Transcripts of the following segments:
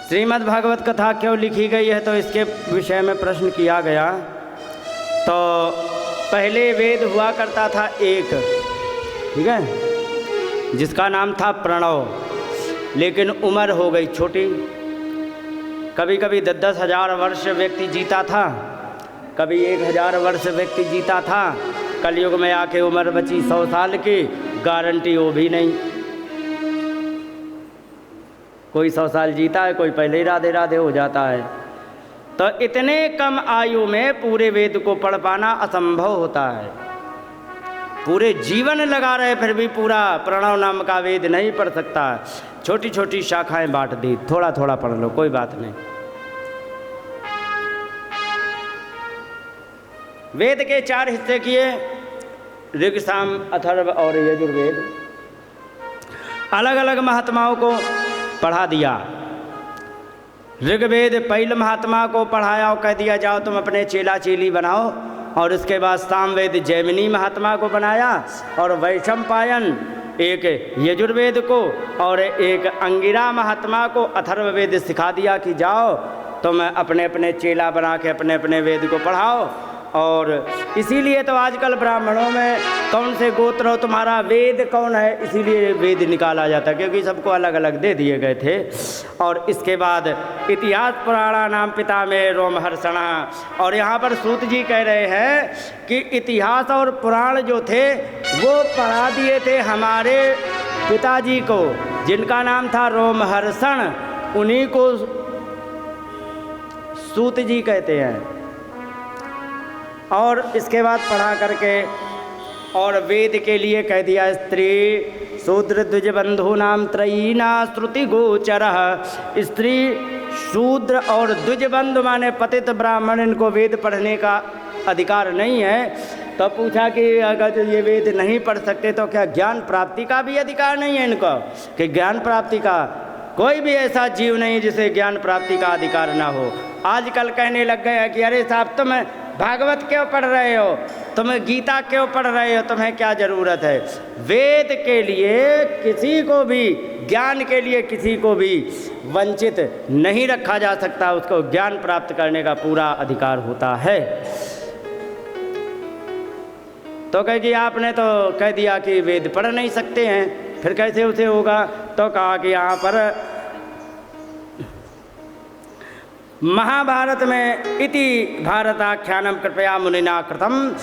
श्रीमद् भागवत कथा क्यों लिखी गई है, तो इसके विषय में प्रश्न किया गया। तो पहले वेद हुआ करता था एक, ठीक है, जिसका नाम था प्रणव, लेकिन उम्र हो गई छोटी। कभी कभी 10-10 हजार वर्ष व्यक्ति जीता था, कभी 1000 वर्ष व्यक्ति जीता था। कलयुग में आके उम्र बची 100 साल की, गारंटी वो भी नहीं। कोई 100 साल जीता है, कोई पहले ही राधे राधे हो जाता है। तो इतने कम आयु में पूरे वेद को पढ़ पाना असंभव होता है। पूरे जीवन लगा रहे फिर भी पूरा प्रणव नाम का वेद नहीं पढ़ सकता। छोटी छोटी शाखाएं बांट दी, थोड़ा थोड़ा पढ़ लो, कोई बात नहीं। वेद के 4 हिस्से किए, ऋग, साम, अथर्व और यजुर्वेद। अलग अलग महात्माओं को पढ़ा दिया। ऋग्वेद पहले महात्मा को पढ़ाया और कह दिया जाओ तुम अपने चेला चेली बनाओ, और इसके बाद सामवेद जैमिनी महात्मा को बनाया, और वैशंपायन एक यजुर्वेद को और एक अंगिरा महात्मा को अथर्ववेद सिखा दिया कि जाओ तुम अपने अपने चेला बना के अपने अपने वेद को पढ़ाओ। और इसीलिए तो आजकल ब्राह्मणों में कौन से गोत्र हो तुम्हारा, वेद कौन है, इसीलिए वेद निकाला जाता है, क्योंकि सबको अलग अलग दे दिए गए थे। और इसके बाद इतिहास पुराणा नाम पिता में रोमहर्षणा, और यहाँ पर सूत जी कह रहे हैं कि इतिहास और पुराण जो थे वो पढ़ा दिए थे हमारे पिताजी को, जिनका नाम था रोमहर्षण, उन्हीं को सूत जी कहते हैं। और इसके बाद पढ़ा करके और वेद के लिए कह दिया स्त्री शूद्र द्विजबंधु नाम त्रयीना श्रुति गोचरः। स्त्री, शूद्र और द्विजबंधु माने पतित ब्राह्मण, इनको वेद पढ़ने का अधिकार नहीं है। तो पूछा कि अगर ये वेद नहीं पढ़ सकते तो क्या ज्ञान प्राप्ति का भी अधिकार नहीं है इनको, कि ज्ञान प्राप्ति का कोई भी ऐसा जीव नहीं जिसे ज्ञान प्राप्ति का अधिकार ना हो। आजकल कहने लग गए हैं कि अरे साहब तुम भागवत क्यों पढ़ रहे हो, तुम गीता क्यों पढ़ रहे हो, तुम्हें क्या ज़रूरत है। वेद के लिए किसी को भी, ज्ञान के लिए किसी को भी वंचित नहीं रखा जा सकता, उसको ज्ञान प्राप्त करने का पूरा अधिकार होता है। तो कहे कि आपने तो कह दिया कि वेद पढ़ नहीं सकते हैं, फिर कैसे उसे होगा। तो कहा कि यहाँ पर महाभारत में इति भारताख्यानम कृपया मुनिना कृतम,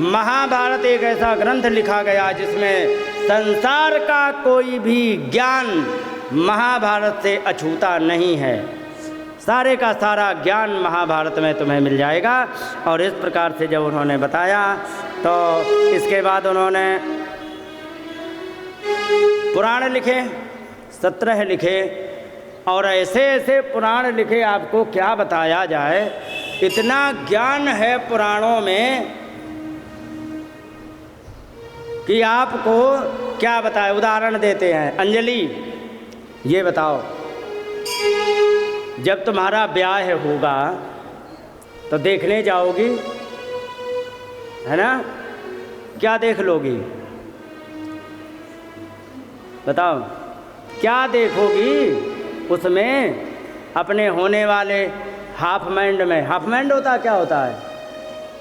महाभारत एक ऐसा ग्रंथ लिखा गया जिसमें संसार का कोई भी ज्ञान महाभारत से अछूता नहीं है। सारे का सारा ज्ञान महाभारत में तुम्हें मिल जाएगा। और इस प्रकार से जब उन्होंने बताया तो इसके बाद उन्होंने पुराण लिखे, 17 लिखे, और ऐसे ऐसे पुराण लिखे, आपको क्या बताया जाए, इतना ज्ञान है पुराणों में कि आपको क्या बताए। उदाहरण देते हैं, अंजलि ये बताओ, जब तुम्हारा ब्याह होगा तो देखने जाओगी, है ना, क्या देख लोगी, बताओ क्या देखोगी उसमें, अपने होने वाले हाफमैंड में, हाफमैंड होता है, क्या होता है,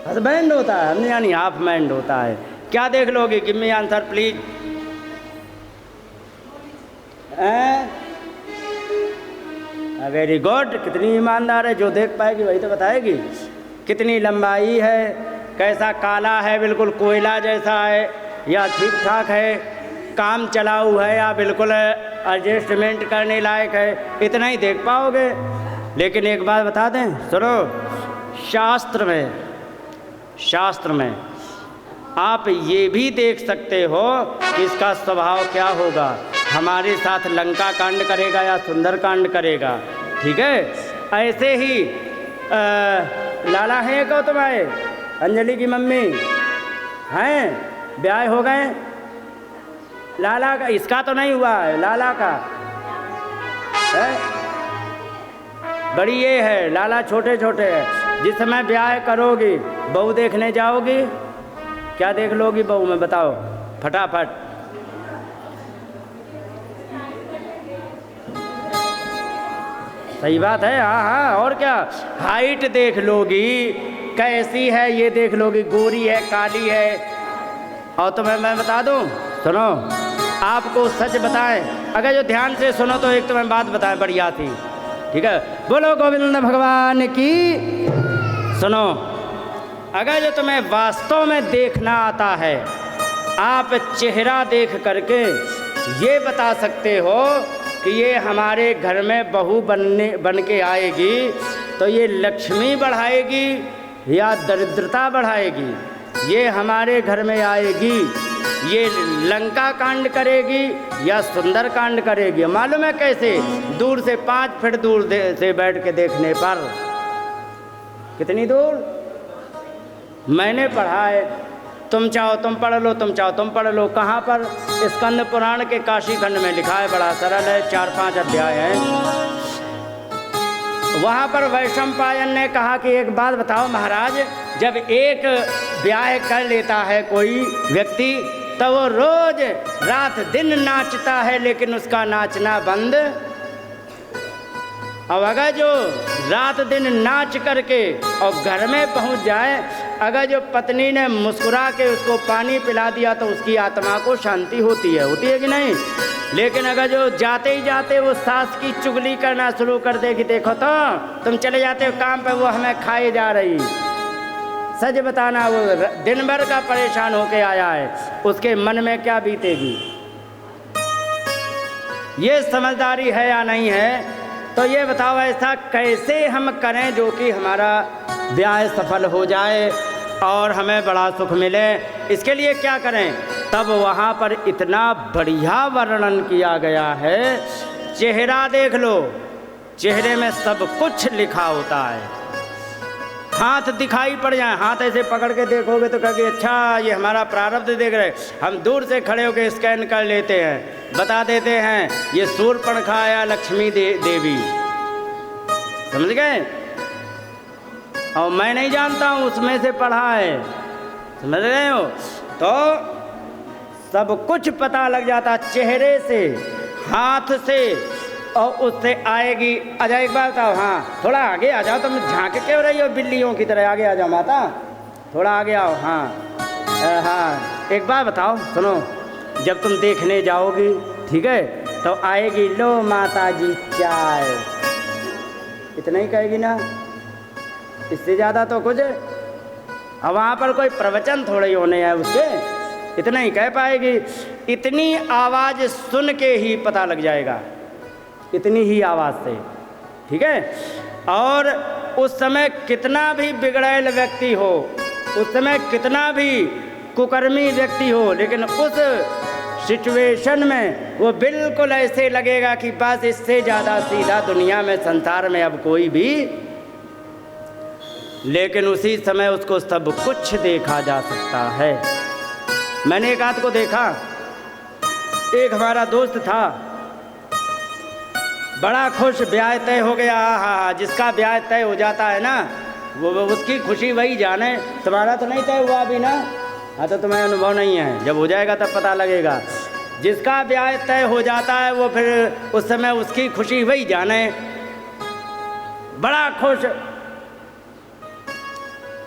हस्बैंड होता है, हमने यानी हाफमैंड होता है, क्या देख लोगे, give me answer please. Very good, कितनी ईमानदार है, जो देख पाएगी वही तो बताएगी। कितनी लंबाई है, कैसा काला है, बिल्कुल कोयला जैसा है या ठीक ठाक है, काम चलाऊ है या बिल्कुल एडजस्टमेंट करने लायक है, इतना ही देख पाओगे। लेकिन एक बात बता दें, सुनो, शास्त्र में आप ये भी देख सकते हो कि इसका स्वभाव क्या होगा, हमारे साथ लंका कांड करेगा या सुंदर कांड करेगा, ठीक है। ऐसे ही लाला हैं को तुम्हारे, अंजलि की मम्मी हैं, ब्याह हो गए, लाला का, इसका तो नहीं हुआ है, लाला का है, बड़ी ये है, लाला छोटे छोटे है। जिस समय ब्याह करोगी, बहू देखने जाओगी, क्या देख लोगी बहू में, बताओ फटाफट। सही बात है। हाँ हाँ, और क्या, हाइट देख लोगी कैसी है, ये देख लोगी गोरी है काली है। और तुम्हें मैं बता दूं, सुनो, आपको सच बताएं, अगर जो ध्यान से सुनो तो एक तुम्हें बात बताएं बढ़िया थी, ठीक है। बोलो गोविंद भगवान की। सुनो, अगर जो तुम्हें वास्तव में देखना आता है, आप चेहरा देख करके ये बता सकते हो कि ये हमारे घर में बहू बन के आएगी तो ये लक्ष्मी बढ़ाएगी या दरिद्रता बढ़ाएगी, ये हमारे घर में आएगी, ये लंका कांड करेगी या सुंदर कांड करेगी। मालूम है कैसे? दूर से 5 फीट दूर से बैठ के देखने पर। कितनी दूर? मैंने पढ़ा है, तुम चाहो तुम पढ़ लो, तुम चाहो तुम पढ़ लो। कहाँ पर? स्कंद पुराण के काशी खंड में लिखा है, बड़ा सरल है, 4-5 अध्याय हैं। वहाँ पर वैशंपायन ने कहा कि एक बात बताओ महाराज, जब एक ब्याह कर लेता है कोई व्यक्ति तो वो रोज रात दिन नाचता है, लेकिन उसका नाचना बंद। अब अगर जो रात दिन नाच करके और घर में पहुंच जाए, अगर जो पत्नी ने मुस्कुरा के उसको पानी पिला दिया तो उसकी आत्मा को शांति होती है कि नहीं? लेकिन अगर जो जाते ही जाते वो सास की चुगली करना शुरू कर देगी, देखो तो तुम चले जाते हो काम पे, वो हमें खाए जा रही। सच बताना, वो दिन भर का परेशान होके आया है, उसके मन में क्या बीतेगी? ये समझदारी है या नहीं है? तो ये बताओ, ऐसा कैसे हम करें जो कि हमारा ब्याह सफल हो जाए और हमें बड़ा सुख मिले? इसके लिए क्या करें? तब वहाँ पर इतना बढ़िया वर्णन किया गया है। चेहरा देख लो, चेहरे में सब कुछ लिखा होता है। हाथ दिखाई पड़ जाए, हाथ ऐसे पकड़ के देखोगे तो कहोगे अच्छा ये हमारा प्रारब्ध देख रहे। हम दूर से खड़े होकर स्कैन कर लेते हैं, बता देते हैं ये शूर्पणखा या लक्ष्मी देवी, समझ गए? और मैं नहीं जानता हूँ, उसमें से पढ़ा है, समझ रहे हो? तो सब कुछ पता लग जाता चेहरे से, हाथ से, और उससे आएगी। अच्छा एक बात बताओ, हाँ थोड़ा आगे आ जाओ, तुम झांक क्यों रही हो बिल्लियों की तरह? आगे आ जाओ माता, थोड़ा आगे आओ। हाँ हाँ, एक बात बताओ, सुनो, जब तुम देखने जाओगी, ठीक है, तो आएगी लो माता जी चाय, इतना ही कहेगी ना, इससे ज़्यादा तो कुछ। अब वहाँ पर कोई प्रवचन थोड़े ही होने हैं उसके, इतना ही कह पाएगी। इतनी आवाज़ सुन के ही पता लग जाएगा, इतनी ही आवाज़ से, ठीक है। और उस समय कितना भी बिगड़ैल व्यक्ति हो, उस समय कितना भी कुकर्मी व्यक्ति हो, लेकिन उस सिचुएशन में वो बिल्कुल ऐसे लगेगा कि बस इससे ज़्यादा सीधा दुनिया में, संसार में अब कोई भी। लेकिन उसी समय उसको सब कुछ देखा जा सकता है। मैंने एक आदमी को देखा, एक हमारा दोस्त था, बड़ा खुश, ब्याह तय हो गया। हाँ, जिसका ब्याह तय हो जाता है ना, वो उसकी खुशी वही जाने। तुम्हारा तो नहीं तय हुआ अभी ना? हाँ, तो तुम्हें अनुभव नहीं है, जब हो जाएगा तब पता लगेगा। जिसका ब्याह तय हो जाता है वो फिर उस समय उसकी खुशी वही जाने, बड़ा खुश।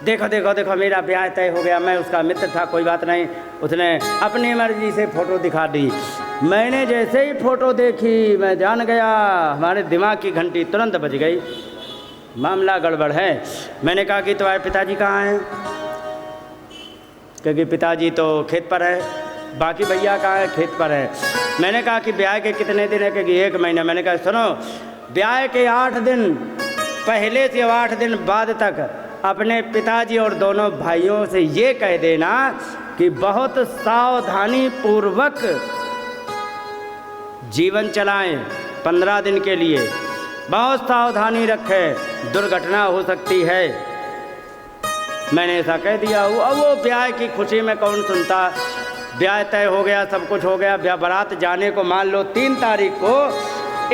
देखो देखो देखो मेरा ब्याह तय हो गया, मैं उसका मित्र था, कोई बात नहीं। उसने अपनी मर्जी से फ़ोटो दिखा दी। मैंने जैसे ही फ़ोटो देखी, मैं जान गया, हमारे दिमाग की घंटी तुरंत बज गई, मामला गड़बड़ है। मैंने कहा कि तुम्हारे पिताजी कहाँ हैं? क्योंकि पिताजी तो खेत पर है। बाकी भैया कहाँ है? खेत पर है। मैंने कहा कि ब्याह के कितने दिन है? क्योंकि 1 महीना। मैंने कहा सुनो, ब्याह के 8 दिन पहले से 8 दिन बाद तक अपने पिताजी और दोनों भाइयों से ये कह देना कि बहुत सावधानी पूर्वक जीवन चलाएं, 15 दिन के लिए बहुत सावधानी रखें, दुर्घटना हो सकती है। मैंने ऐसा कह दिया। अब वो ब्याह की खुशी में कौन सुनता? ब्याह तय हो गया, सब कुछ हो गया। ब्याह बारात जाने को मान लो 3 तारीख को,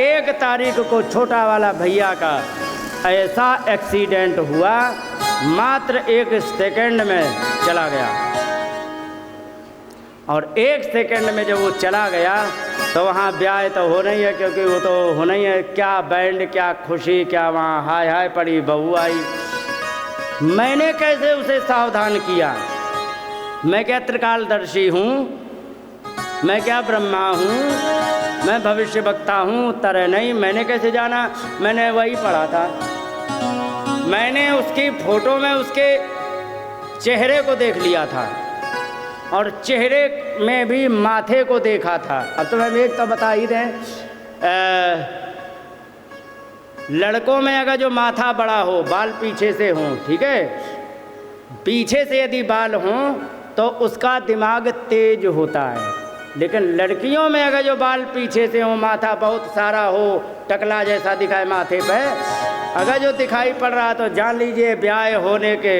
1 तारीख को छोटा वाला भैया का ऐसा एक्सीडेंट हुआ, मात्र 1 सेकंड में चला गया। और 1 सेकंड में जब वो चला गया तो वहाँ ब्याह तो होना ही है, क्योंकि वो तो होना ही है। क्या बैंड, क्या खुशी, क्या वहाँ हाय हाय पड़ी, बहू आई। मैंने कैसे उसे सावधान किया? मैं क्या त्रिकालदर्शी हूँ? मैं क्या ब्रह्मा हूँ? मैं भविष्य वक्ता हूँ? तरह नहीं। मैंने कैसे जाना? मैंने वही पढ़ा था। मैंने उसकी फोटो में उसके चेहरे को देख लिया था, और चेहरे में भी माथे को देखा था। अब तो हम एक तो बता ही दें, लड़कों में अगर जो माथा बड़ा हो, बाल पीछे से हों, ठीक है, पीछे से यदि बाल हों तो उसका दिमाग तेज होता है। लेकिन लड़कियों में अगर जो बाल पीछे से हो, माथा बहुत सारा हो, टकला जैसा दिखाए माथे पे, अगर जो दिखाई पड़ रहा तो जान लीजिए ब्याह होने के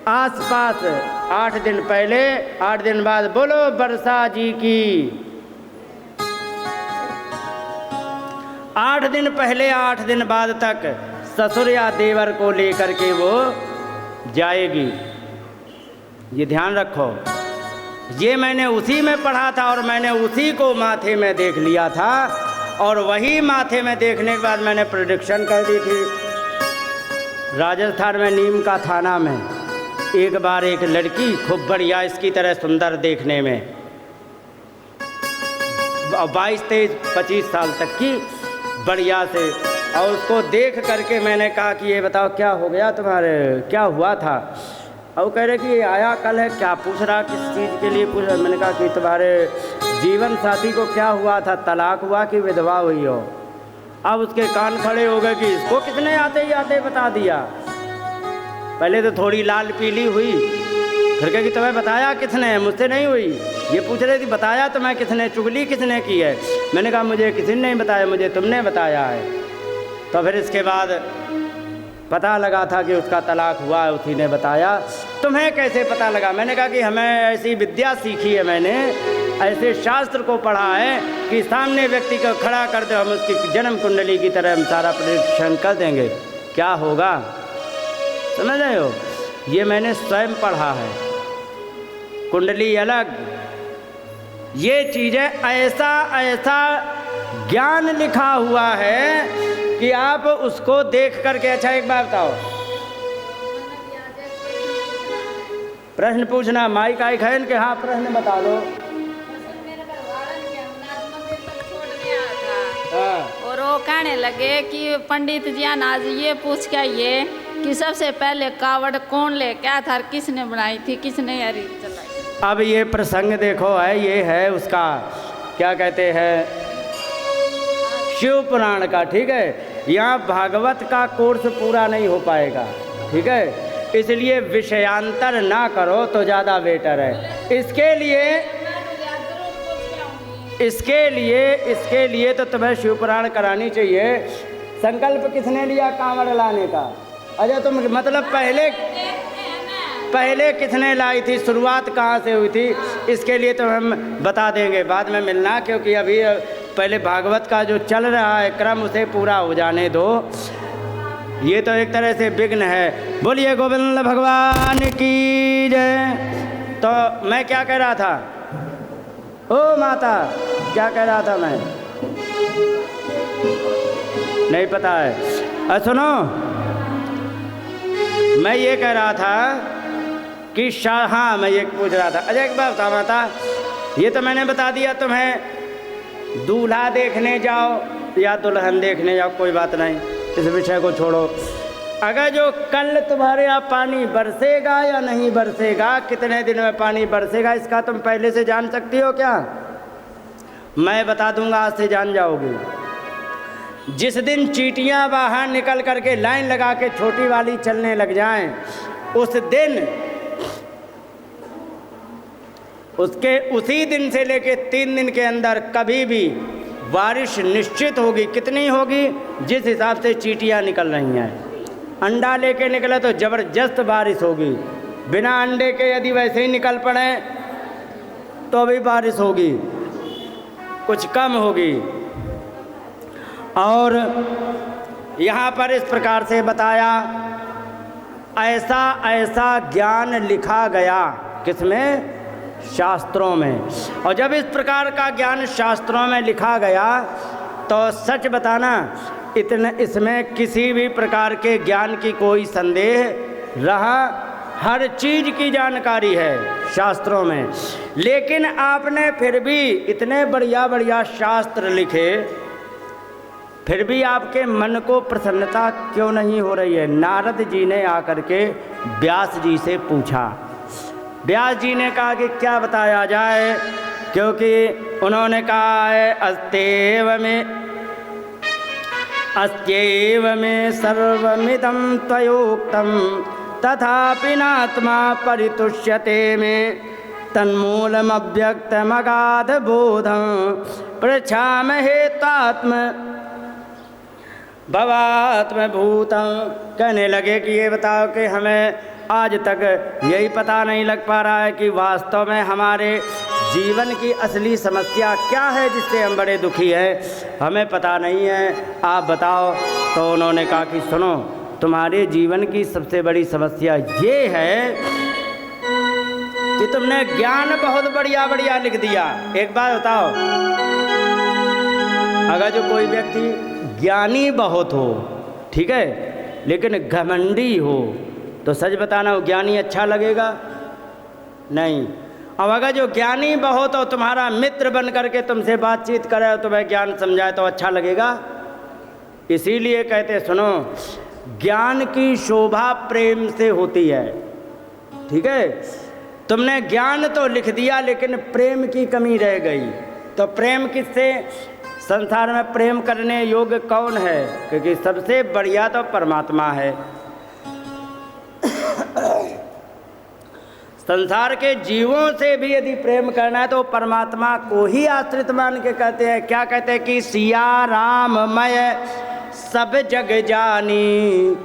आसपास 8 दिन पहले, 8 दिन बाद, बोलो बरसा जी की। 8 दिन पहले 8 दिन बाद तक ससुर या देवर को लेकर के वो जाएगी। ये ध्यान रखो। ये मैंने उसी में पढ़ा था और मैंने उसी को माथे में देख लिया था, और वही माथे में देखने के बाद मैंने प्रेडिक्शन कर दी थी। राजस्थान में नीम का थाना में एक बार एक लड़की खूब बढ़िया, इसकी तरह सुंदर देखने में, 22, 23, 25 साल तक की बढ़िया से, और उसको देख करके मैंने कहा कि ये बताओ क्या हो गया तुम्हारे, क्या हुआ था? और वो कह रहे कि आया कल है। क्या पूछ रहा, किस चीज़ के लिए पूछ रहा? मैंने कहा कि तुम्हारे जीवन साथी को क्या हुआ था, तलाक हुआ कि विधवा हुई हो? अब उसके कान खड़े हो गए कि इसको किसने आते ही आते बता दिया। पहले तो थोड़ी लाल पीली हुई, फिर कहा कि तुम्हें बताया किसने? मुझसे नहीं हुई। ये पूछ रही थी बताया तुम्हें किसने, चुगली किसने की है? मैंने कहा मुझे किसी ने नहीं बताया, मुझे तुमने बताया है। तो फिर इसके बाद पता लगा था कि उसका तलाक हुआ है, उसी ने बताया। तुम्हें कैसे पता लगा? मैंने कहा कि हमें ऐसी विद्या सीखी है, मैंने ऐसे शास्त्र को पढ़ा है कि सामने व्यक्ति को खड़ा कर दो, हम उसकी जन्म कुंडली की तरह हम सारा प्रेडिक्शन कर देंगे क्या होगा। समझ रहे हो? ये मैंने स्वयं पढ़ा है। कुंडली अलग, ये चीज़ें ऐसा ऐसा ज्ञान लिखा हुआ है कि आप उसको देख करके। अच्छा एक बात बताओ, प्रश्न पूछना, माइक आई खैन के, हाँ प्रश्न बता दो। और वो कहने लगे कि पंडित जी आज ये पूछ के आइए कि सबसे पहले कावड़ कौन ले क्या था, किसने बनाई थी, किसने हरी चलाई? अब ये प्रसंग देखो है, ये है उसका क्या कहते हैं, शिव पुराण का, ठीक है। यहाँ भागवत का कोर्स पूरा नहीं हो पाएगा, ठीक है, इसलिए विषयांतर ना करो तो ज़्यादा बेटर है। इसके लिए तो तुम्हें शिव पुराण करानी चाहिए। संकल्प किसने लिया कांवड़ लाने का? अच्छा तुम मतलब पहले किसने लाई थी, शुरुआत कहाँ से हुई थी? इसके लिए तो हम बता देंगे, बाद में मिलना, क्योंकि अभी पहले भागवत का जो चल रहा है क्रम उसे पूरा हो जाने दो। ये तो एक तरह से विघ्न है। बोलिए गोविंद भगवान की जय। तो मैं क्या कह रहा था? ओ माता, क्या कह रहा था मैं? नहीं पता है। सुनो, मैं ये कह रहा था कि हाँ मैं ये पूछ रहा था। अच्छा एक बात बता माता, ये तो मैंने बता दिया तुम्हें, दूल्हा देखने जाओ या दुल्हन देखने जाओ, कोई बात नहीं, इस विषय को छोड़ो। अगर जो कल तुम्हारे यहाँ पानी बरसेगा या नहीं बरसेगा, कितने दिन में पानी बरसेगा, इसका तुम पहले से जान सकती हो क्या? मैं बता दूंगा, आज से जान जाओगी। जिस दिन चींटियाँ बाहर निकल करके लाइन लगा के छोटी वाली चलने लग जाएं, उस दिन उसके उसी दिन से लेके 3 दिन के अंदर कभी भी बारिश निश्चित होगी। कितनी होगी? जिस हिसाब से चींटियाँ निकल रही हैं। अंडा लेके निकले तो ज़बरदस्त बारिश होगी, बिना अंडे के यदि वैसे ही निकल पड़े तो भी बारिश होगी, कुछ कम होगी। और यहाँ पर इस प्रकार से बताया, ऐसा ऐसा ज्ञान लिखा गया, किसमें? शास्त्रों में। और जब इस प्रकार का ज्ञान शास्त्रों में लिखा गया तो सच बताना इतने इसमें किसी भी प्रकार के ज्ञान की कोई संदेह रहा, हर चीज़ की जानकारी है शास्त्रों में। लेकिन आपने फिर भी इतने बढ़िया बढ़िया शास्त्र लिखे, फिर भी आपके मन को प्रसन्नता क्यों नहीं हो रही है? नारद जी ने आकर के व्यास जी से पूछा। व्यास जी ने कहा कि क्या बताया जाए, क्योंकि उन्होंने कहा है अस्त्येव में सर्वमिदं त्वयोक्तं तथापि नात्मा परितुष्यते में तन्मूलमव्यक्तमगाध बोधं पृच्छामहे तात्म भवात्मभूतं। कहने लगे कि ये बताओ कि हमें आज तक यही पता नहीं लग पा रहा है कि वास्तव में हमारे जीवन की असली समस्या क्या है जिससे हम बड़े दुखी हैं, हमें पता नहीं है, आप बताओ। तो उन्होंने कहा कि सुनो, तुम्हारे जीवन की सबसे बड़ी समस्या ये है कि तुमने ज्ञान बहुत बढ़िया बढ़िया लिख दिया। एक बात बताओ, अगर जो कोई व्यक्ति ज्ञानी बहुत हो, ठीक है, लेकिन घमंडी हो, तो सच बताना वो ज्ञानी अच्छा लगेगा? नहीं। अब अगर जो ज्ञानी बहुत हो, तुम्हारा मित्र बन करके तुमसे बातचीत करे, तुम्हें ज्ञान समझाए, तो अच्छा लगेगा? इसीलिए कहते सुनो, ज्ञान की शोभा प्रेम से होती है, ठीक है। तुमने ज्ञान तो लिख दिया लेकिन प्रेम की कमी रह गई, तो प्रेम किससे? संसार में प्रेम करने योग्य कौन है? क्योंकि सबसे बढ़िया तो परमात्मा है। संसार के जीवों से भी यदि प्रेम करना है तो परमात्मा को ही आश्रित मान के कहते हैं। क्या कहते हैं कि सिया राम मैं सब जग जानी,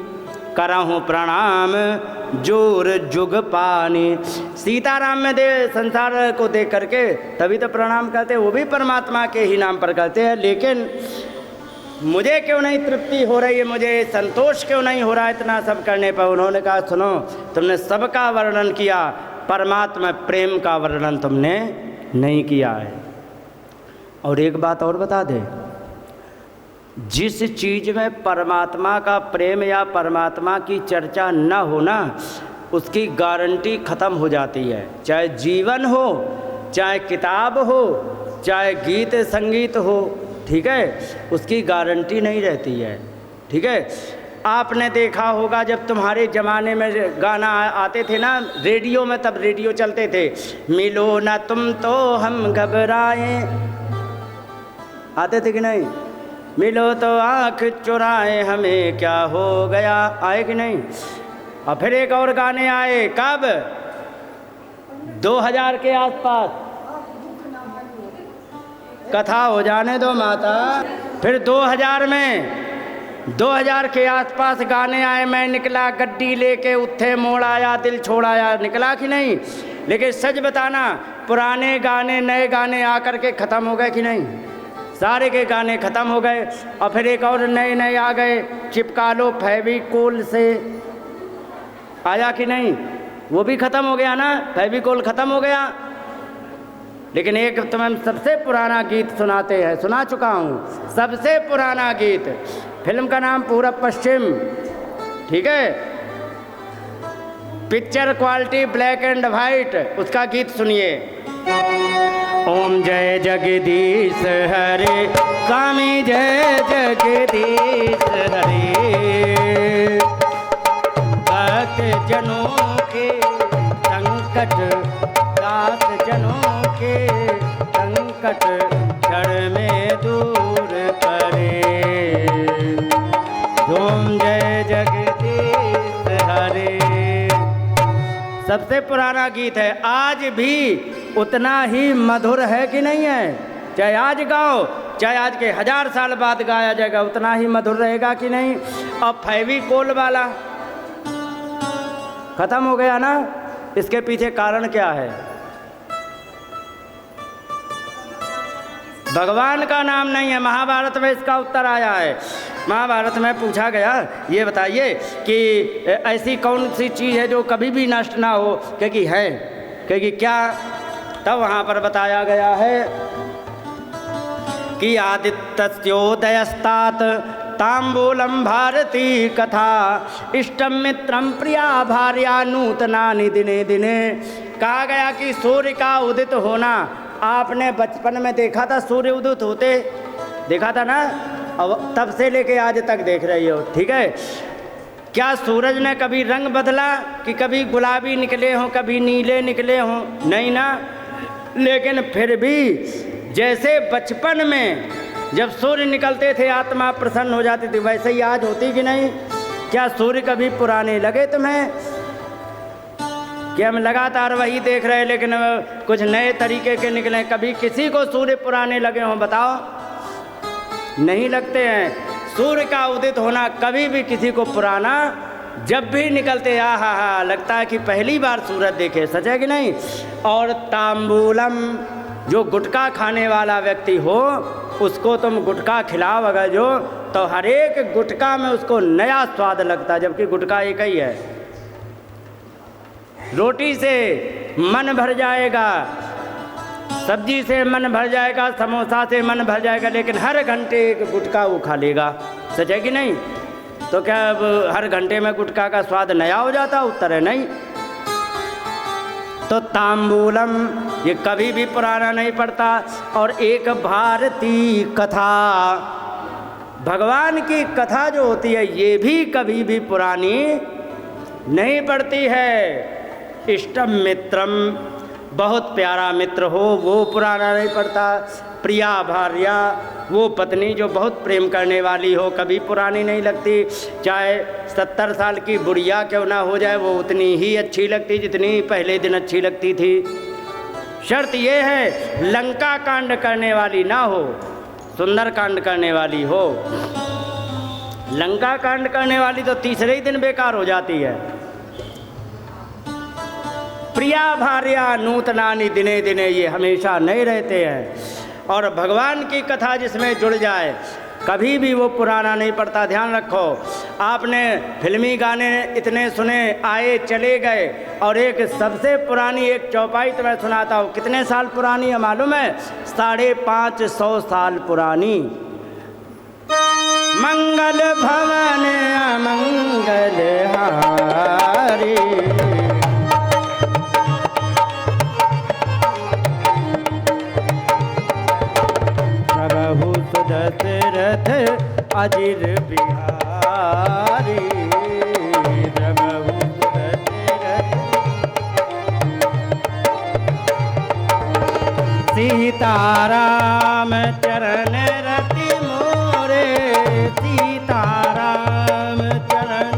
करहूँ प्रणाम जोर जुग पानी। सीताराम में दे संसार को देख करके तभी तो प्रणाम करते हैं, वो भी परमात्मा के ही नाम पर करते हैं। लेकिन मुझे क्यों नहीं तृप्ति हो रही है, मुझे संतोष क्यों नहीं हो रहा इतना सब करने पर? उन्होंने कहा सुनो, तुमने सबका वर्णन किया, परमात्मा प्रेम का वर्णन तुमने नहीं किया है। और एक बात और बता दे, जिस चीज़ में परमात्मा का प्रेम या परमात्मा की चर्चा न हो ना, उसकी गारंटी ख़त्म हो जाती है। चाहे जीवन हो, चाहे किताब हो, चाहे गीत संगीत हो, ठीक है, उसकी गारंटी नहीं रहती है, ठीक है। आपने देखा होगा जब तुम्हारे ज़माने में गाना आते थे ना रेडियो में, तब रेडियो चलते थे, मिलो ना तुम तो हम घबराए, आते थे कि नहीं? मिलो तो आँख चुराए हमें क्या हो गया, आए कि नहीं? और फिर एक और गाने आए, कब? 2000 के आसपास, कथा हो जाने दो माता। फिर 2000 के आसपास गाने आए, मैं निकला गड्डी लेके, उत्थे मोड़ आया, दिल छोड़ आया, निकला कि नहीं? लेकिन सच बताना, पुराने गाने नए गाने आकर के ख़त्म हो गए कि नहीं? सारे के गाने ख़त्म हो गए। और फिर एक और नए नए आ गए, चिपका लो फेविकोल से, आया कि नहीं? वो भी ख़त्म हो गया ना, फेविकोल ख़त्म हो गया। लेकिन एक तुम्हें सबसे पुराना गीत सुनाते हैं, सुना चुका हूँ, सबसे पुराना गीत, फिल्म का नाम पूरब पश्चिम, ठीक है, picture quality black and white, उसका गीत सुनिए। ओम जय जगदीश हरे, स्वामी जय जगदीश हरे, भक्त जनों के संकट, दास जनों के संकट क्षण में दूर करे। ओम जय जगदीश हरे, सबसे पुराना गीत है, आज भी उतना ही मधुर है कि नहीं है? चाहे आज गाओ, चाहे आज के 1000 साल बाद गाया जाएगा, उतना ही मधुर रहेगा कि नहीं? अब फेविकोल वाला खत्म हो गया ना, इसके पीछे कारण क्या है? भगवान का नाम नहीं है। महाभारत में इसका उत्तर आया है। महाभारत में पूछा गया, ये बताइए कि ऐसी कौन सी चीज़ है जो कभी भी नष्ट ना हो? क्योंकि है, क्योंकि क्या तब वहाँ पर बताया गया है कि आदित्यस्योदयस्तात तांबूलम भारती कथा इष्टम मित्रम प्रिया भार्या नूतनानि दिने दिने। कहा गया कि सूर्य का उदित होना आपने बचपन में देखा था, सूर्य उदित होते देखा था ना, अब तब से लेके आज तक देख रही हो, ठीक है। क्या सूरज ने कभी रंग बदला कि कभी गुलाबी निकले हों, कभी नीले निकले हों? नहीं ना। लेकिन फिर भी जैसे बचपन में जब सूर्य निकलते थे आत्मा प्रसन्न हो जाती थी, वैसे ही आज होती कि नहीं? क्या सूर्य कभी पुराने लगे तुम्हें? कि हम लगातार वही देख रहे लेकिन कुछ नए तरीके के निकले? कभी किसी को सूर्य पुराने लगे हों बताओ? नहीं लगते हैं। सूर्य का उदित होना कभी भी किसी को पुराना जब भी निकलते हा लगता है कि पहली बार सूरज देखे, सच है कि नहीं? और तांबूलम, जो गुटखा खाने वाला व्यक्ति हो उसको तुम गुटखा खिलाओ अगर जो, तो हर एक गुटखा में उसको नया स्वाद लगता है, जबकि गुटखा एक ही है। रोटी से मन भर जाएगा, सब्जी से मन भर जाएगा, समोसा से मन भर जाएगा, लेकिन हर घंटे एक गुटखा वो खा लेगा, सच है कि नहीं? तो क्या अब हर घंटे में गुटखा का स्वाद नया हो जाता? उत्तर है नहीं। तो तांबूलम ये कभी भी पुराना नहीं पड़ता। और एक भारती कथा, भगवान की कथा जो होती है ये भी कभी भी पुरानी नहीं पड़ती है। इष्टम मित्रम, बहुत प्यारा मित्र हो वो पुराना नहीं पड़ता। प्रिया भार्या, वो पत्नी जो बहुत प्रेम करने वाली हो कभी पुरानी नहीं लगती। चाहे 70 साल की बुढ़िया क्यों ना हो जाए, वो उतनी ही अच्छी लगती जितनी पहले दिन अच्छी लगती थी। शर्त ये है लंका कांड करने वाली ना हो, सुंदर कांड करने वाली हो। लंका कांड करने वाली तो तीसरे ही दिन बेकार हो जाती है। प्रिया भार्या नूतनानि दिने दिने, ये हमेशा नहीं रहते हैं। और भगवान की कथा जिसमें जुड़ जाए कभी भी वो पुराना नहीं पड़ता। ध्यान रखो, आपने फिल्मी गाने इतने सुने आए चले गए, और एक सबसे पुरानी एक चौपाई तो मैं सुनाता हूँ। कितने साल पुरानी है मालूम है? 550 साल पुरानी। मंगल भवन अमंगल हारी, दशरथ अजिर बिहारी, प्रभु दशरथ। सीताराम चरण रति मोरे, सीताराम चरण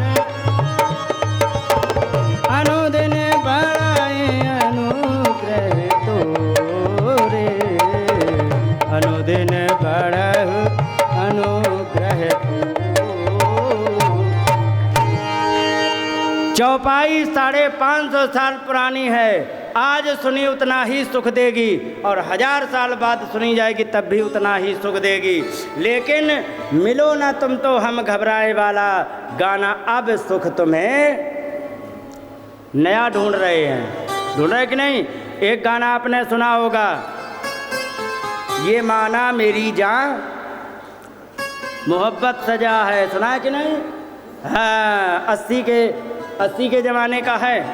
अनुदिन बढ़ाए अनुग्रह तोरे, अनुदिन बढ़हु अनुग्रह। चौपाई 550 साल पुरानी है। आज सुनी उतना ही सुख देगी, और 1000 साल बाद सुनी जाएगी तब भी उतना ही सुख देगी। लेकिन मिलो ना तुम तो हम घबराए वाला गाना अब सुख तुम्हें नया ढूंढ रहे हैं। ढूंढ रहे कि नहीं? एक गाना आपने सुना होगा, ये माना मेरी जान मोहब्बत सजा है, सुना है कि नहीं? हाँ, 80 के ज़माने का है।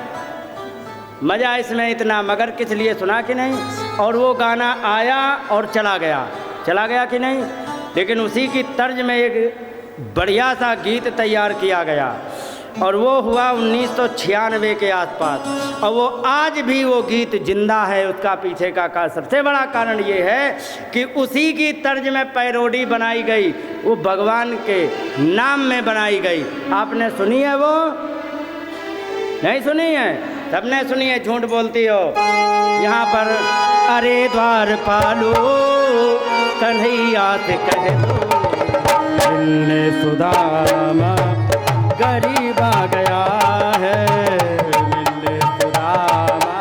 मज़ा इसमें इतना, मगर किस लिए सुना कि नहीं? और वो गाना आया और चला गया कि नहीं? लेकिन उसी की तर्ज में एक बढ़िया सा गीत तैयार किया गया, और वो हुआ 1996 के आसपास, और वो आज भी वो गीत जिंदा है। उसका पीछे का सबसे बड़ा कारण ये है कि उसी की तर्ज में पैरोडी बनाई गई, वो भगवान के नाम में बनाई गई। आपने सुनी है? वो नहीं सुनी है? सबने सुनी है, झूठ बोलती हो। यहाँ पर अरे द्वार पालो कन्हैया से कह दो, मिलने सुदामा गरीब आ गया है, मिलने सुदामा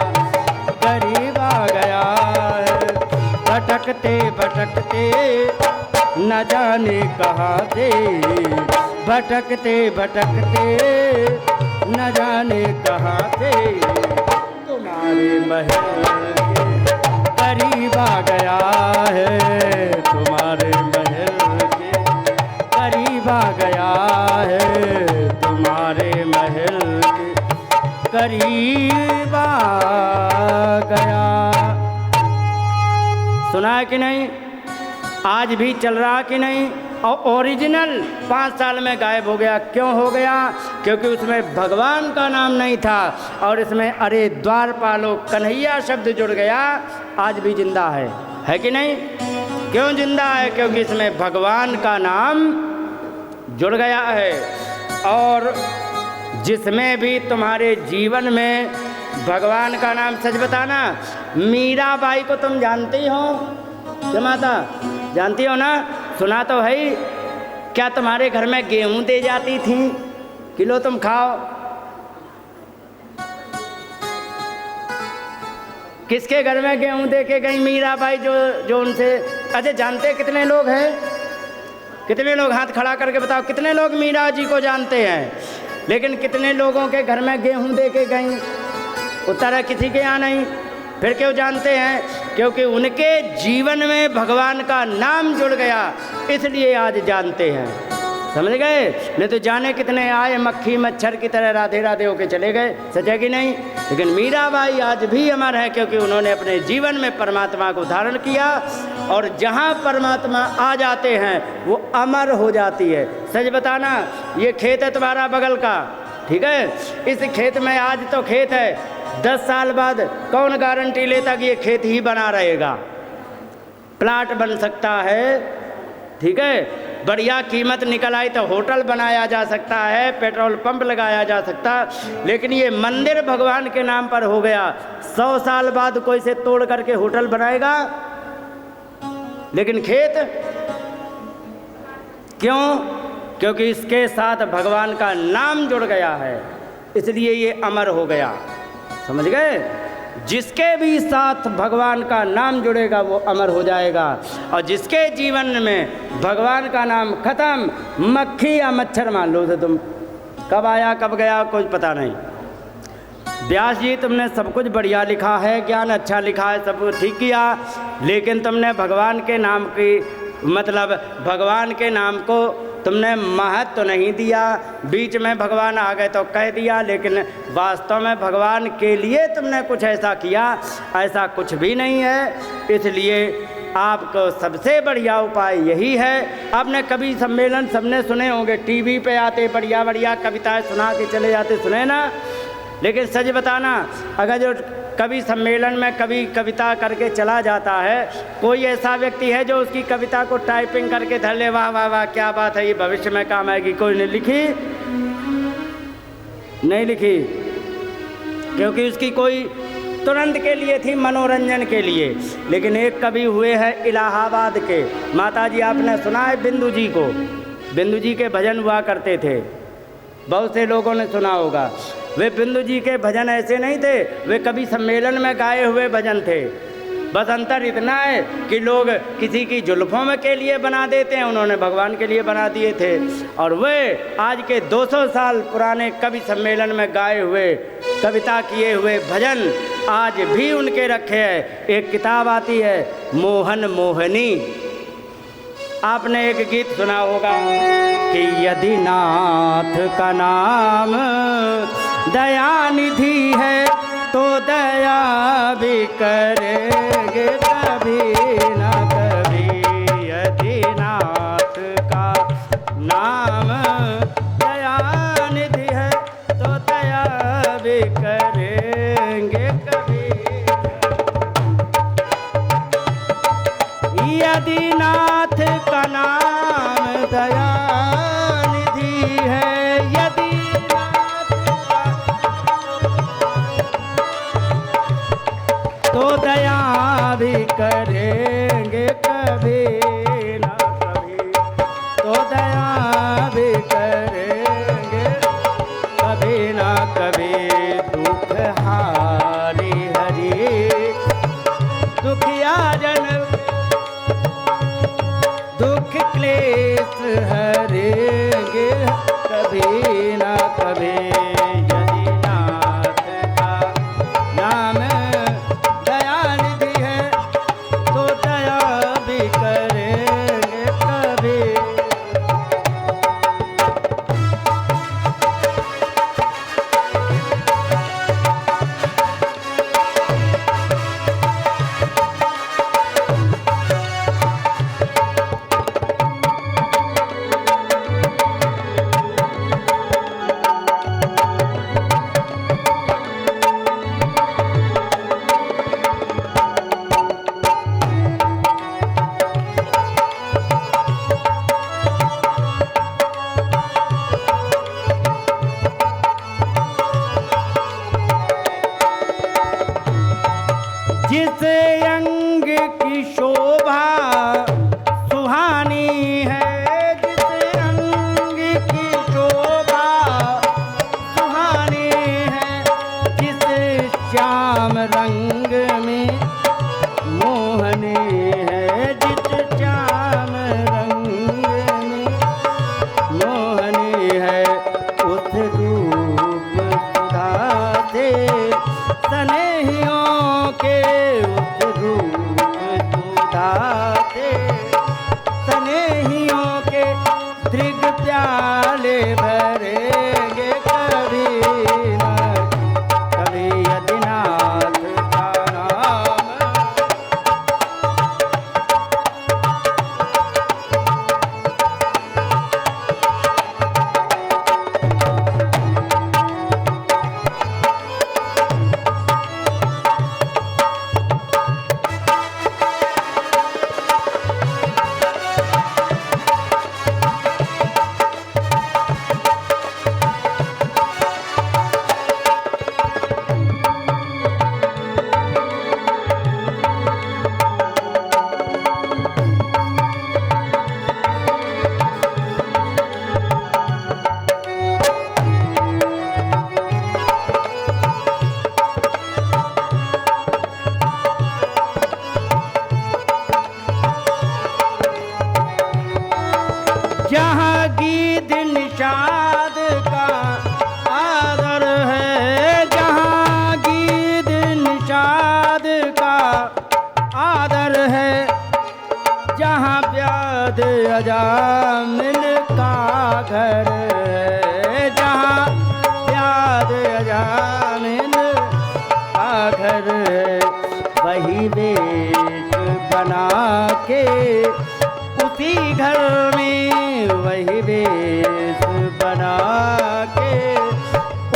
गरीब आ गया है। भटकते भटकते न जाने कहाँ से, भटकते भटकते न जाने कहाँ से, तुम्हारे महल के करीब आ गया है तुम्हारे महल के, करीब आ गया है तुम्हारे महल के, करीब आ गया। सुना है कि नहीं? आज भी चल रहा कि नहीं? और ओरिजिनल 5 साल में गायब हो गया। क्यों हो गया? क्योंकि उसमें भगवान का नाम नहीं था और इसमें अरे द्वारपालो कन्हैया शब्द जुड़ गया। आज भी जिंदा है कि नहीं? क्यों जिंदा है? क्योंकि इसमें भगवान का नाम जुड़ गया है। और जिसमें भी तुम्हारे जीवन में भगवान का नाम, सच बताना, मीराबाई को तुम जानती हो क्या माता? जानती हो ना? सुना तो है। क्या तुम्हारे घर में गेहूं दे जाती थी कि लो तुम खाओ? किसके घर में गेहूं दे के गई मीराबाई जो उनसे? अच्छा, जानते कितने लोग हैं? कितने लोग हाथ खड़ा करके बताओ, कितने लोग मीरा जी को जानते हैं? लेकिन कितने लोगों के घर में गेहूं दे के गई? उत्तर है किसी के यहाँ नहीं। फिर क्यों जानते हैं? क्योंकि उनके जीवन में भगवान का नाम जुड़ गया, इसलिए आज जानते हैं। समझ गए? नहीं तो जाने कितने आए मक्खी मच्छर की तरह राधे राधे होके चले गए। सच है कि नहीं? लेकिन मीराबाई आज भी अमर है क्योंकि उन्होंने अपने जीवन में परमात्मा को धारण किया और जहाँ परमात्मा आ जाते हैं वो अमर हो जाती है। सच बताना, ये खेत है तुम्हारा बगल का, ठीक है? इस खेत में आज तो खेत है, 10 साल बाद कौन गारंटी लेता कि ये खेत ही बना रहेगा? प्लाट बन सकता है, ठीक है? बढ़िया कीमत निकल आई तो होटल बनाया जा सकता है, पेट्रोल पंप लगाया जा सकता, लेकिन ये मंदिर भगवान के नाम पर हो गया। 100 साल बाद कोई से तोड़ करके होटल बनाएगा, लेकिन खेत क्यों? क्योंकि इसके साथ भगवान का नाम जुड़ गया है, इसलिए ये अमर हो गया। समझ गए? जिसके भी साथ भगवान का नाम जुड़ेगा वो अमर हो जाएगा, और जिसके जीवन में भगवान का नाम खत्म, मक्खी या मच्छर मान लो, तो तुम कब आया कब गया कुछ पता नहीं। व्यास जी, तुमने सब कुछ बढ़िया लिखा है, ज्ञान अच्छा लिखा है, सब कुछ ठीक किया, लेकिन तुमने भगवान के नाम की, मतलब भगवान के नाम को तुमने महत्व तो नहीं दिया। बीच में भगवान आ गए तो कह दिया, लेकिन वास्तव में भगवान के लिए तुमने कुछ ऐसा किया, ऐसा कुछ भी नहीं है। इसलिए आपको सबसे बढ़िया उपाय यही है। आपने कवि सम्मेलन सबने सुने होंगे, टीवी पे आते बढ़िया बढ़िया कविताएं सुना के चले जाते, सुने ना? लेकिन सच बताना, अगर जो कवि सम्मेलन में कवि कविता करके चला जाता है, कोई ऐसा व्यक्ति है जो उसकी कविता को टाइपिंग करके धर ले, वाह वाह वाह क्या बात है, ये भविष्य में काम आएगी? कोई ने लिखी? नहीं लिखी, क्योंकि उसकी कोई तुरंत के लिए थी, मनोरंजन के लिए। लेकिन एक कवि हुए हैं इलाहाबाद के, माता जी आपने सुना है बिंदु जी को? बिंदु जी के भजन हुआ करते थे, बहुत से लोगों ने सुना होगा। वे बिंदु जी के भजन ऐसे नहीं थे, वे कवि सम्मेलन में गाए हुए भजन थे। बस अंतर इतना है कि लोग किसी की जुल्फों में के लिए बना देते हैं, उन्होंने भगवान के लिए बना दिए थे। और वे आज के 200 साल पुराने कवि सम्मेलन में गाए हुए, कविता किए हुए भजन आज भी उनके रखे हैं। एक किताब आती है मोहन मोहनी, आपने एक गीत सुना होगा कि यदि नाथ का नाम दयानिधि है तो दया भी करेंगे कभी न कभी। यदि नाथ का नाम दयानिधि है तो दया भी करेंगे कभी। यदि नाथ का नाम दयानिधि है, यदि तो दया भी करेंगे कभी ना कभी, तो दया भी करेंगे कभी ना कभी। दुख हारी हरि दुखिया जन दुख क्लेश हरेंगे प्याले भरेंगे कभी न कभी यदि नाथ का नाम। जहाँ गीत निषाद का आदर है, जहाँ गीत निषाद का आदर है, जहाँ व्याध अजामिन का घर है, जहाँ व्याध अजामिन का घर है, वही वेश बना के उसी घर में, वही वेश बना के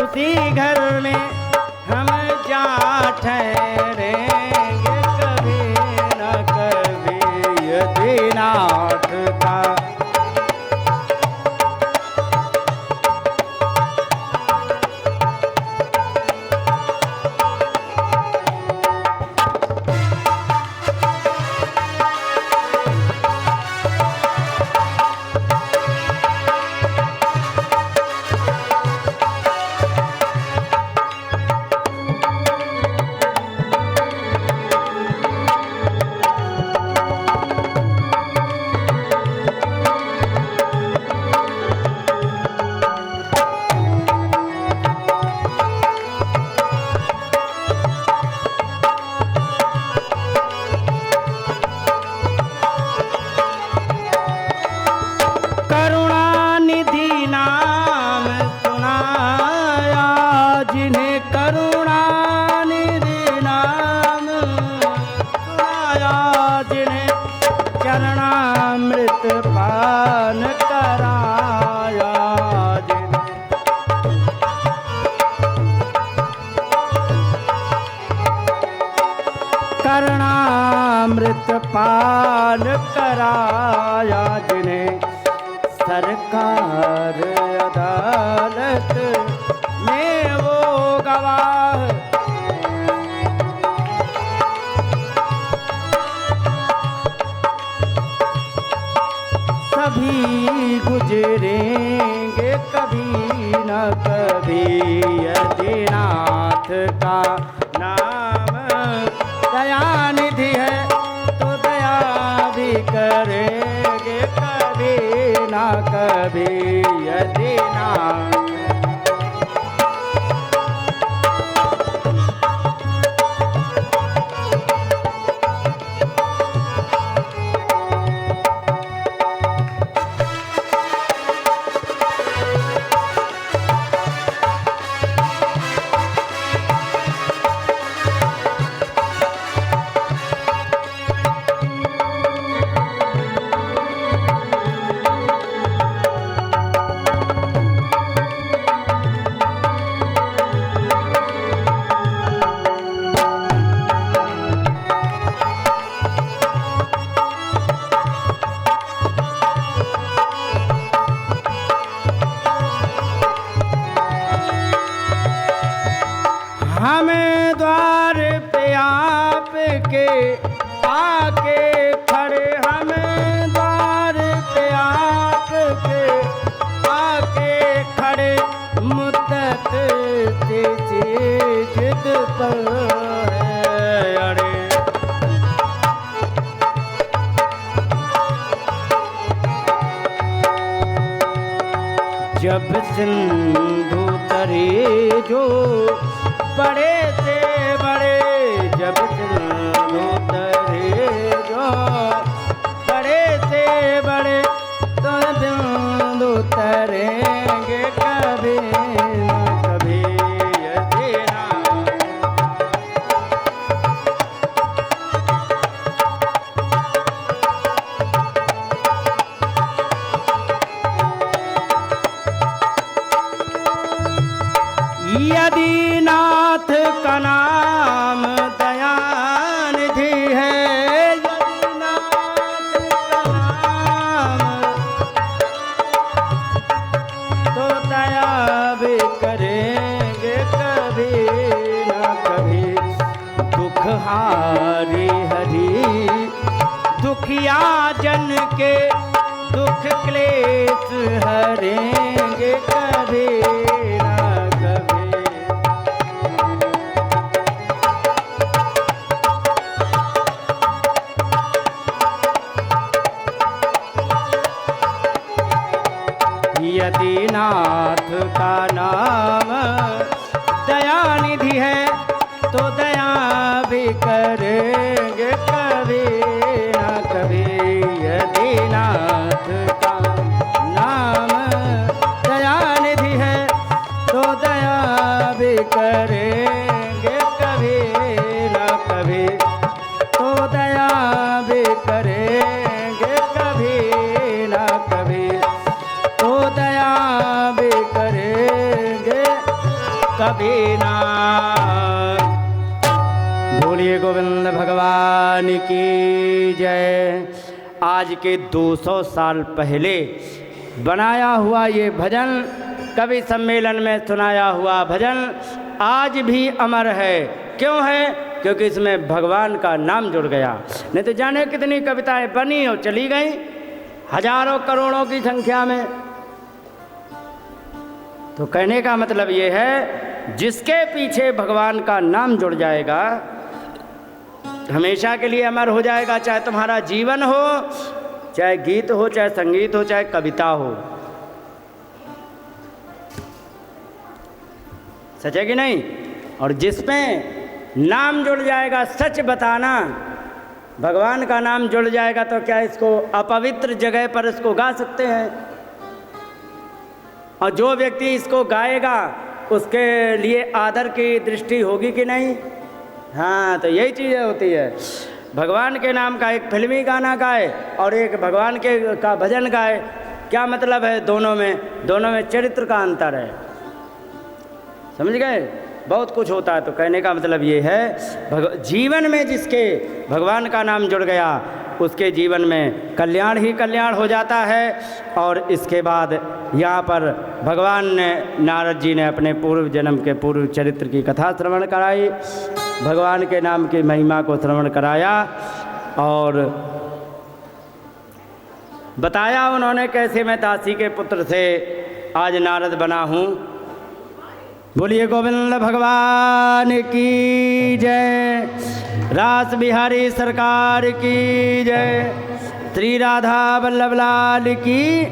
उसी घर में हम जा ठहरेंगे कभी न कभी यदि नाथ का। करुणानिधि नाम सुनाया जिन्हें, करुणानिधि नाम सुनाया जिन्हें, चरणामृत पान कराया जिन्हें। करणामृत पान कराया जिन्हें, सरकार अदालत में वो गवाह सभी गुजरेंगे कभी न कभी यदि नाथ का नाम। दयानिधि है तो दया भी करेंगे कभी न कभी यदि नाथ। हमें द्वार पे आपके आके खड़े, हमें द्वार पे आपके आके खड़े, मुद्दत से जिद पर है अड़े। जब सिंधु तरे जो बड़े से बड़े, जब सिंधु तरे जो बड़े से बड़े, तो सिंधु तरे यदि नाथ का नाम दयानिधि है, यदि नाथ का नाम तो दया भी करेंगे कभी ना कभी। दुख हारी हरि दुखिया जन के दुख क्लेश हरेंगे कभी ना कभी। यदि नाथ का नाम दयानिधि है तो दया भी करेंगे कभी ना कभी। यदि नाथ का नाम दयानिधि है तो दया भी करेंगे कभी ना कभी। तो दया भी करेंगे कभी ना कभी। तो दया भी करेंगे कभी ना। बोलिए गोविंद भगवान की जय। आज के 200 साल पहले बनाया हुआ ये भजन, कवि सम्मेलन में सुनाया हुआ भजन आज भी अमर है। क्यों है? क्योंकि इसमें भगवान का नाम जुड़ गया। नहीं तो जाने कितनी कविताएं बनी और चली गई, हजारों करोड़ों की संख्या में। तो कहने का मतलब ये है, जिसके पीछे भगवान का नाम जुड़ जाएगा हमेशा के लिए अमर हो जाएगा। चाहे तुम्हारा जीवन हो, चाहे गीत हो, चाहे संगीत हो, चाहे कविता हो। सच है कि नहीं? और जिसमें नाम जुड़ जाएगा, सच बताना, भगवान का नाम जुड़ जाएगा, तो क्या इसको अपवित्र जगह पर इसको गा सकते हैं? और जो व्यक्ति इसको गाएगा उसके लिए आदर की दृष्टि होगी कि नहीं? हाँ, तो यही चीज़ें होती है। भगवान के नाम का एक फिल्मी गाना गाए और एक भगवान के का भजन गाए, क्या मतलब है? दोनों में चरित्र का अंतर है। समझ गए? बहुत कुछ होता है। तो कहने का मतलब ये है, जीवन में जिसके भगवान का नाम जुड़ गया उसके जीवन में कल्याण ही कल्याण हो जाता है। और इसके बाद यहाँ पर भगवान ने, नारद जी ने अपने पूर्व जन्म के पूर्व चरित्र की कथा श्रवण कराई, भगवान के नाम की महिमा को श्रवण कराया और बताया उन्होंने कैसे मैं दासी के पुत्र से आज नारद बना हूँ। बोलिए गोविंद भगवान की जय। रास बिहारी सरकार की जय। श्री राधा वल्लभ लाल की